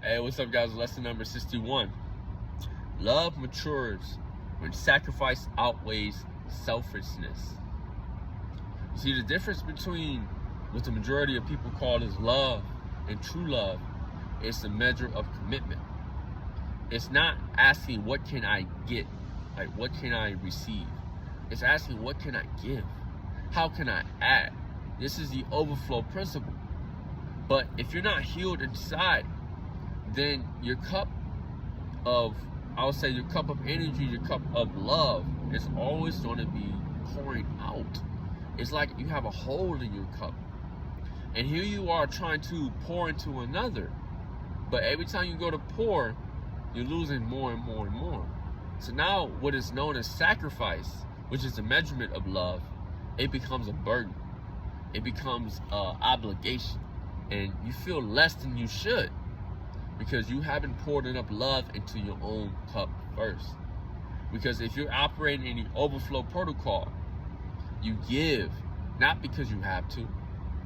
Hey, what's up, guys? Lesson number 61. Love matures when sacrifice outweighs selfishness. You see, the difference between what the majority of people call as love and true love is the measure of commitment. It's not asking, what can I get? Like, what can I receive? It's asking, what can I give? How can I add? This is the overflow principle. But if you're not healed inside, then your cup of, I would say, your cup of energy, your cup of love is always going to be pouring out. It's like you have a hole in your cup. And here you are trying to pour into another. But every time you go to pour, you're losing more and more and more. So now what is known as sacrifice, which is the measurement of love, it becomes a burden. It becomes an obligation. And you feel less than you should because you haven't poured enough love into your own cup first. Because if you're operating in the overflow protocol, you give not because you have to,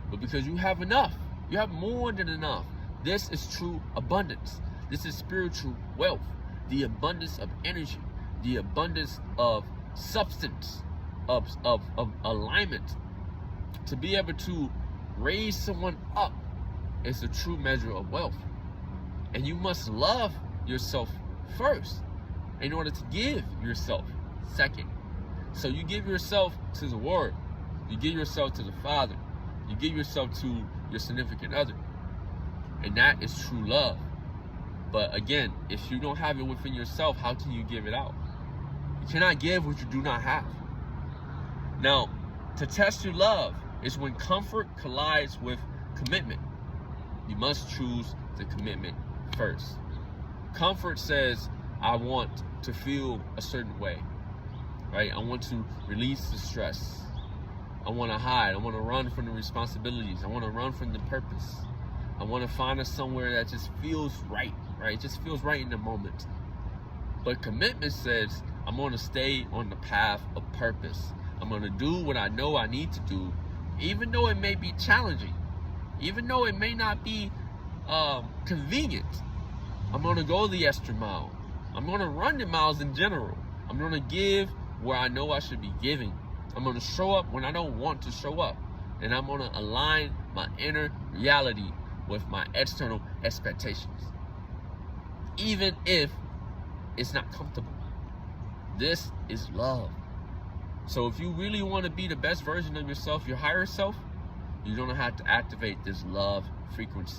but because you have enough. You have more than enough. This is true abundance. This is spiritual wealth, the abundance of energy, the abundance of substance, of alignment. To be able to raise someone up is a true measure of wealth. And you must love yourself first in order to give yourself second. So you give yourself to the Word. You give yourself to the Father. You give yourself to your significant other. And that is true love. But again, if you don't have it within yourself, how can you give it out? You cannot give what you do not have. Now, to test your love is when comfort collides with commitment. You must choose the commitment first. Comfort says, I want to feel a certain way, right? I want to release the stress. I want to hide. I want to run from the responsibilities. I want to run from the purpose. I want to find somewhere that just feels right, right? It just feels right in the moment. But commitment says, I'm going to stay on the path of purpose. I'm going to do what I know I need to do, even though it may be challenging, even though it may not be convenient. I'm going to go the extra mile. I'm going to run the miles in general. I'm going to give where I know I should be giving. I'm going to show up when I don't want to show up. And I'm going to align my inner reality with my external expectations, even if it's not comfortable. This is love. So if you really want to be the best version of yourself, your higher self, you're going to have to activate this love frequency.